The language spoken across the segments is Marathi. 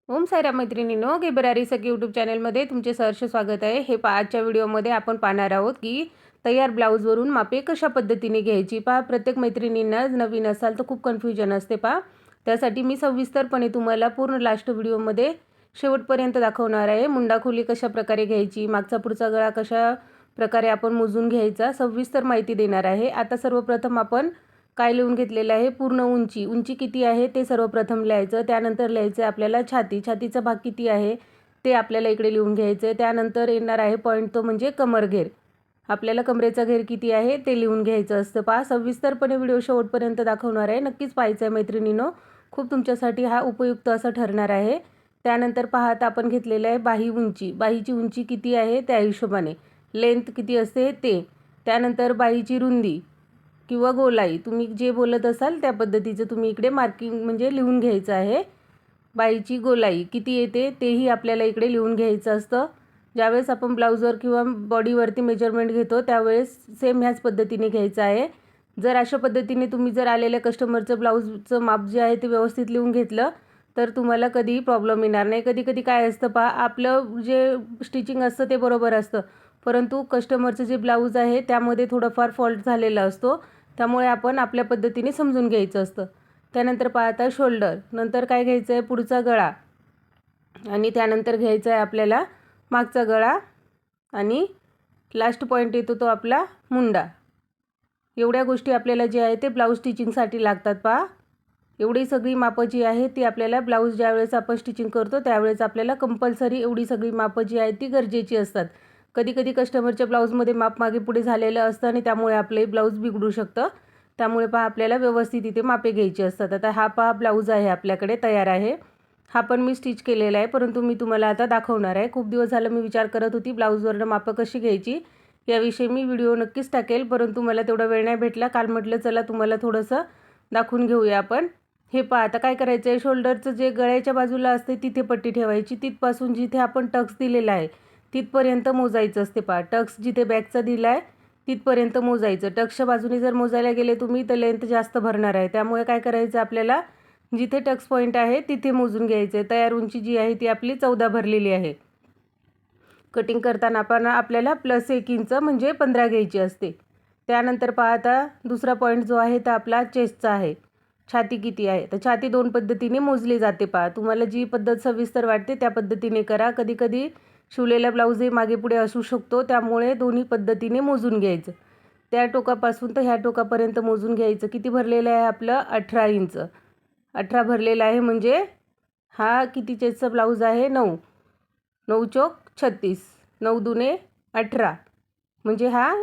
ओम साईराम मैत्रिणींनो, गेबरारी सखी यूट्यूब चॅनलमध्ये तुमचे सहर्ष स्वागत आहे। हे आजच्या व्हिडिओमध्ये आपण पाहणार आहोत की तयार ब्लाऊजवरून मापे कशा पद्धतीने घ्यायची। प्रत्येक मैत्रिणींना नवीन असाल तर खूप कन्फ्युजन असते। त्यासाठी मी सविस्तरपणे तुम्हाला पूर्ण लास्ट व्हिडिओमध्ये शेवटपर्यंत दाखवणार आहे। मुंडा खोली कशा प्रकारे घ्यायची, मागचा पुढचा गळा कशा प्रकारे आपण मोजून घ्यायचा, सविस्तर माहिती देणार आहे। आता सर्वप्रथम आपण काय लिहून घेतलेलं आहे, पूर्ण उंची किती आहे ते सर्वप्रथम लिहायचं। त्यानंतर लिहायचं आपल्याला छातीचा भाग किती आहे ते आपल्याला इकडे लिहून घ्यायचं। त्यानंतर येणार आहे पॉईंट, तो म्हणजे कमरघेर। आपल्याला कमरेचा घेर किती आहे ते लिहून घ्यायचं असतं। सविस्तरपणे व्हिडिओ शेवटपर्यंत दाखवणार आहे, नक्कीच पाहायचं आहे मैत्रिणींनो, खूप तुमच्यासाठी हा उपयुक्त असा ठरणार आहे। त्यानंतर आता आपण घेतलेलं आहे बाहीची उंची किती आहे त्या हिशोबाने, लेंथ किती असते ते। त्यानंतर बाहीची रुंदी किंवा गोलाई, तुम्ही जे बोलत असाल त्या पद्धतीचं तुम्ही इकडे मार्किंग म्हणजे लिहून घ्यायचं आहे। बाहीची गोलाई किती येते तेही आपल्याला इकडे लिहून घ्यायचं असतं। ज्यावेळेस आपण ब्लाऊजवर किंवा बॉडीवरती मेजरमेंट घेतो त्यावेळेस सेम ह्याच पद्धतीने घ्यायचं आहे। जर अशा पद्धतीने तुम्ही जर आलेल्या कस्टमरचं ब्लाऊजचं माप जे आहे ते व्यवस्थित लिहून घेतलं तर तुम्हाला कधीही प्रॉब्लेम येणार नाही। कधी काय असतं आपलं जे स्टिचिंग असतं ते बरोबर असतं, परंतु कस्टमरचं जे ब्लाऊज आहे त्यामध्ये थोडंफार फॉल्ट झालेला असतो, त्यामुळे आपण आपल्या पद्धतीने समजून घ्यायचं असतं। त्यानंतर आता शोल्डर, नंतर काय घ्यायचं आहे पुढचा गळा, आणि त्यानंतर घ्यायचा आहे आपल्याला मागचा गळा, आणि लास्ट पॉईंट येतो तो आपला मुंडा। एवढ्या गोष्टी आपल्याला जे आहे ते ब्लाऊज स्टिचिंगसाठी लागतात। एवढी सगळी मापं जी आहे ती आपल्याला ब्लाऊज ज्यावेळेस आपण स्टिचिंग करतो त्यावेळेस आपल्याला कंपल्सरी एवढी सगळी मापं जी आहे ती गरजेची असतात। कधी कस्टमरच्या ब्लाऊजमध्ये माप मागे पुढे झालेलं असतं आणि त्यामुळे आपले ब्लाऊज बिघडू शकतं। त्यामुळे आपल्याला व्यवस्थित इथे मापे घ्यायची असतात। आता हा ब्लाऊज आहे आपल्याकडे तयार आहे, हा पण मी स्टिच केलेला आहे, परंतु मी तुम्हाला आता दाखवणार आहे। खूप दिवस झालं मी विचार करत होती ब्लाऊजवरनं मापं कशी घ्यायची याविषयी मी व्हिडिओ नक्कीच टाकेल, परंतु मला तेवढा वेळ नाही भेटला। काल म्हटलं चला तुम्हाला थोडंसं दाखवून घेऊया आपण। हे आता काय करायचं आहे, शोल्डरचं जे गळ्याच्या बाजूला असते तिथे पट्टी ठेवायची, तिथपासून जिथे आपण टक्स दिलेला आहे तिथपर्यंत मोजायचं असते। टक्स जिथे बॅकचा दिला आहे तिथपर्यंत मोजायचं। टक्सच्या बाजूने जर मोजायला गेले तुम्ही तर लेंथ जास्त भरणार आहे, त्यामुळे काय करायचं आपल्याला जिथे टक्स पॉईंट आहे तिथे मोजून घ्यायचं। तयार उंची जी आहे ती आपली 14 भरलेली आहे। कटिंग करताना आपल्याला +1 इंच म्हणजे 15 घ्यायची असते। त्यानंतर आता दुसरा पॉईंट जो आहे तो आपला चेस्टचा आहे, छाती किती आहे, तर छाती दोन पद्धतीने मोजली जाते। तुम्हाला जी पद्धत सविस्तर वाटते त्या पद्धतीने करा। कधी शिवलेला ब्लाऊजही मागे पुढे असू शकतो, त्यामुळे दोन्ही पद्धतीने मोजून घ्यायचं। त्या टोकापासून तर ह्या टोकापर्यंत मोजून घ्यायचं। किती भरलेलं आहे आपलं 18 इंच, 18 भरलेलं आहे। म्हणजे हा किती चेस्टचा ब्लाऊज आहे 9 चौक 36, 9 दुने 18, म्हणजे हा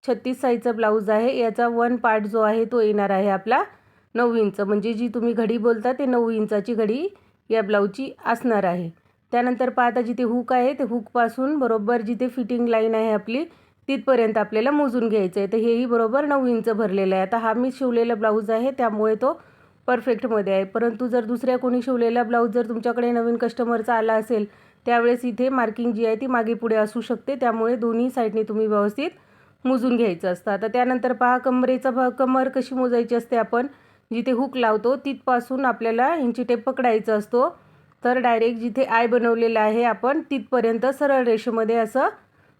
36 साईजचा ब्लाऊज आहे। याचा 1 पार्ट जो आहे तो येणार आहे आपला 9 इंच, म्हणजे जी तुम्ही घडी बोलता ते 9 इंचाची घडी या ब्लाऊजची असणार आहे। त्यानंतर आता जिथे हुक आहे ते हुकपासून बरोबर जिथे फिटिंग लाईन आहे आपली तिथपर्यंत आपल्याला मोजून घ्यायचं आहे। तर हेही बरोबर 9 इंच भरलेलं आहे। आता हा मी शिवलेला ब्लाऊज आहे त्यामुळे तो परफेक्टमध्ये आहे, परंतु जर दुसऱ्या कोणी शिवलेला ब्लाऊज जर तुमच्याकडे नवीन कस्टमरचा आला असेल त्यावेळेस इथे मार्किंग जी आहे ती मागे पुढे असू शकते, त्यामुळे दोन्ही साईडने तुम्ही व्यवस्थित मोजून घ्यायचं असतं। आता त्यानंतर कमरेचा भाग, कमर कशी मोजायची असते, आपण जिथे हुक लावतो तिथपासून आपल्याला इंची टेप पकडायचा असतो। तर डायरेक्ट जिथे आय बनवलेला आहे आपण तिथपर्यंत सरळ रेषेमध्ये असं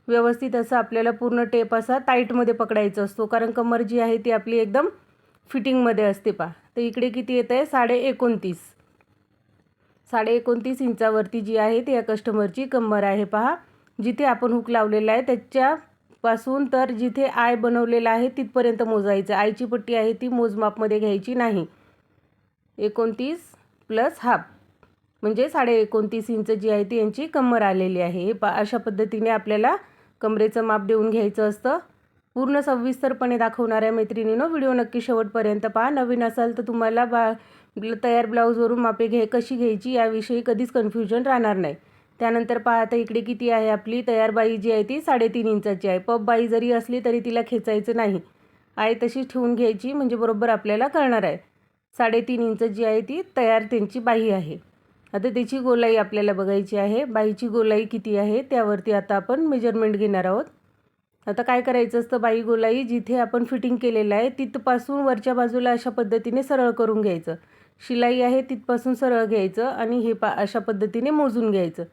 व्यवस्थित असं आपल्याला पूर्ण टेप असा टाईटमध्ये पकडायचा असतो, कारण कमर जी आहे ती आपली एकदम फिटिंगमध्ये असते। तर इकडे किती येत आहे 29.5, 29.5 इंचावरती जी आहे ती या कस्टमरची कंबर आहे। जिथे आपण हुक लावलेला आहे त्याच्यापासून तर जिथे आय बनवलेला आहे तिथपर्यंत मोजायचं। आयची पट्टी आहे ती मोजमापमध्ये घ्यायची नाही। 29 + ½ म्हणजे 29.5 इंच जी आहे ती यांची कंबर आलेली आहे। हे अशा पद्धतीने आपल्याला कमरेचं माप देऊन घ्यायचं असतं। पूर्ण सविस्तरपणे दाखवणार आहे मैत्रिणींनो, व्हिडिओ नक्की शेवटपर्यंत पहा। नवीन असाल तर तुम्हाला तयार ब्लाऊजवरून मापे कशी घ्यायची याविषयी कधीच कन्फ्युजन राहणार नाही। त्यानंतर आता इकडे किती आहे आपली तयार बाई जी आहे ती 3.5 इंचाची आहे। पब बाई जरी असली तरी तिला खेचायचं नाही, आहे तशीच ठेवून घ्यायची, म्हणजे बरोबर आपल्याला कळणार आहे। 3.5 इंच जी आहे ती तयार त्यांची बाई आहे। आता त्याची गोलाई आपल्याला बघायची आहे, बाईची गोलाई किती आहे त्यावरती आता आपण मेजरमेंट घेणार आहोत। आता काय करायचं असतं, बाई गोलाई जिथे आपण फिटिंग केलेलं आहे तिथपासून वरच्या बाजूला अशा पद्धतीने सरळ करून घ्यायचं। शिलाई आहे तिथपासून सरळ घ्यायचं आणि हे अशा पद्धतीने मोजून घ्यायचं.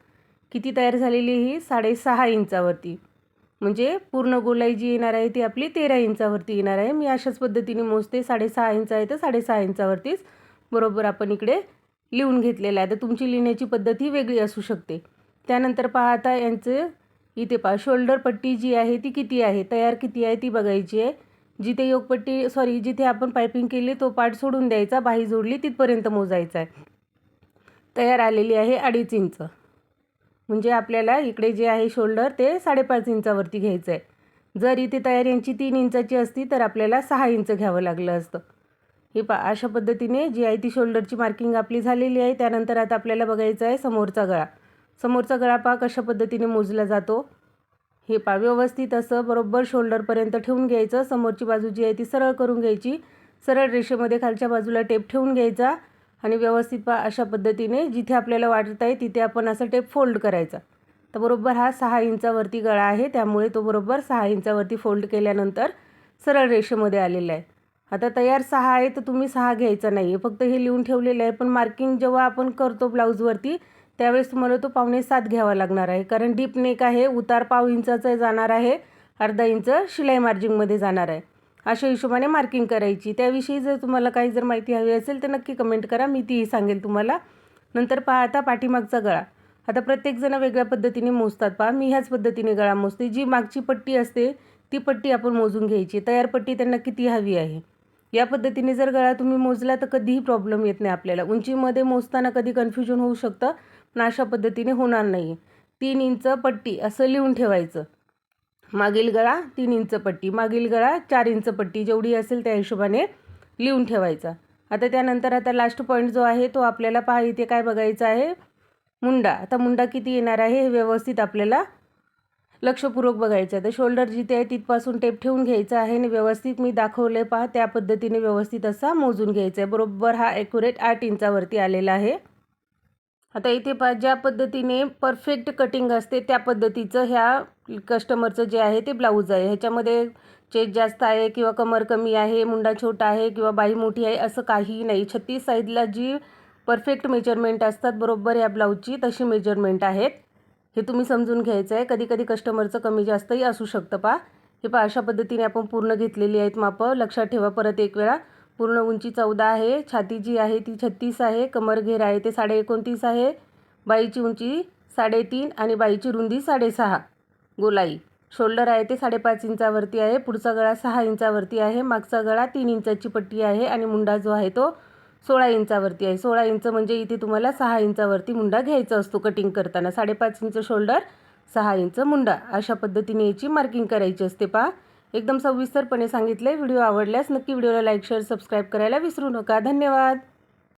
किती तयार झालेली ही 6.5 इंचावरती, म्हणजे पूर्ण गोलाई जी येणार आहे ती आपली 13 इंचावरती येणार आहे. मी अशाच पद्धतीने मोजते. 6.5 इंच आहे तर 6.5 इंचावरतीच बरोबर आपण इकडे लिहून घेतलेलं आहे. तर तुमची लिहिण्याची पद्धत ही वेगळी असू शकते. त्यानंतर पहा आता यांचं इथे पहा शोल्डर पट्टी जी आहे ती किती आहे, तयार किती आहे ती बघायची आहे. जिथे योगपट्टी जिथे आपण पायपिंग केली तो पार्ट सोडून द्यायचा, बाही जोडली तिथपर्यंत मोजायचा आहे. तयार आलेली आहे 2.5 इंच, म्हणजे आपल्याला इकडे जे आहे शोल्डर ते 5.5 इंचावरती घ्यायचं आहे. जर इथे तयार यांची 3 इंचाची असती तर आपल्याला 6 इंच घ्यावं लागलं असतं. हे अशा पद्धतीने जी आहे ती शोल्डरची मार्किंग आपली झालेली आहे. त्यानंतर आता आपल्याला बघायचं आहे समोरचा गळा. समोरचा गळा पहा कशा पद्धतीने मोजला जातो. हे व्यवस्थित असं बरोबर शोल्डरपर्यंत ठेवून घ्यायचं. समोरची बाजू जी आहे ती सरळ करून घ्यायची. सरळ रेषेमध्ये खालच्या बाजूला टेप ठेवून घ्यायचा आणि व्यवस्थित अशा पद्धतीने जिथे आपल्याला वाटत आहे तिथे आपण असं टेप फोल्ड करायचा. तर बरोबर हा 6 इंचावरती गळा आहे, त्यामुळे तो बरोबर 6 इंचावरती फोल्ड केल्यानंतर सरळ रेषेमध्ये आलेला आहे. आता तयार 6 आहे तर तुम्ही 6 घ्यायचा नाही आहे, फक्त हे लिहून ठेवलेलं आहे. पण मार्किंग जेव्हा आपण करतो ब्लाऊजवरती त्यावेळेस तुम्हाला तो 5.75 घ्यावा लागणार आहे, कारण डीप नेक आहे. उतार 0.5 इंचाचा जाणार आहे, अर्धा इंच शिलाई मार्जिनमध्ये जाणार आहे. अशा हिशोबाने मार्किंग करायची. त्याविषयी जर तुम्हाला काही जर माहिती हवी असेल तर नक्की कमेंट करा, मी तीही सांगेल तुम्हाला. नंतर पहा आता पाठीमागचा गळा. आता प्रत्येकजण वेगळ्या पद्धतीने मोजतात. पहा मी ह्याच पद्धतीने गळा मोजते. जी मागची पट्टी असते ती पट्टी आपण मोजून घ्यायची. तयार पट्टी त्यांना किती हवी आहे या पद्धतीने जर गळा तुम्ही मोजला तर कधीही प्रॉब्लेम येत नाही आपल्याला. उंचीमध्ये मोजताना कधी कन्फ्युजन होऊ शकतं, पण अशा पद्धतीने होणार नाही. 3 इंच पट्टी असं लिहून ठेवायचं. मागील गळा 3 इंच पट्टी, मागील गळा 4 इंच पट्टी, जेवढी असेल त्या हिशोबाने लिहून ठेवायचा. आता त्यानंतर आता लास्ट पॉईंट जो आहे तो आपल्याला पहा इथे काय बघायचा आहे, मुंडा. आता मुंडा किती येणार आहे हे व्यवस्थित आपल्याला लक्षपूर्वक बघायचं आहे. तर शोल्डर जिथे आहे तिथपासून टेप ठेवून घ्यायचा आहे आणि व्यवस्थित मी दाखवले पहा त्या पद्धतीने व्यवस्थित असा मोजून घ्यायचा आहे. बरोबर हा ॲक्युरेट 8 इंचावरती आलेला आहे. आता इथे पहा ज्या पद्धतीने परफेक्ट कटिंग असते त्या पद्धतीचं ह्या कस्टमरचं जे आहे ते ब्लाऊज आहे. ह्याच्यामध्ये चेस्ट जास्त आहे किंवा कमर कमी आहे, मुंडा छोटा आहे किंवा बाही मोठी आहे असं काहीही नाही. 36 साईजला जी परफेक्ट मेजरमेंट असतात बरोबर या ब्लाऊजची तशी मेजरमेंट आहेत. हे तुम्ही समजून घ्यायचं आहे. कधी कधी कस्टमरचं कमी जास्तही असू शकतं पहा. हे पहा अशा पद्धतीने आपण पूर्ण घेतलेली आहेत मापं. लक्षात ठेवा परत एक वेळा. पूर्ण उंची 14 आहे, छाती जी आहे ती 36 आहे, कमर घेर आहे ते 29.5 आहे, बाईची उंची 3.5 आणि बाईची रुंदी 6.5 गोलाई. शोल्डर आहे ते 5.5 इंचावरती आहे. पुढचा गळा 6 इंचावरती आहे. मागचा गळा 3 इंचाची पट्टी आहे आणि मुंडा जो आहे तो 16 इंचावरती आहे. 16 इंच म्हणजे इथे तुम्हाला 6 इंचावरती मुंडा घ्यायचा असतो कटिंग करताना. 5.5 इंच शोल्डर, 6 इंच मुंडा, अशा पद्धतीने याची मार्किंग करायची असते पहा. एकदम सविस्तरपणे सांगितले. व्हिडिओ आवडल्यास नक्की व्हिडिओला लाईक, शेअर, सबस्क्राईब करायला विसरू नका. धन्यवाद.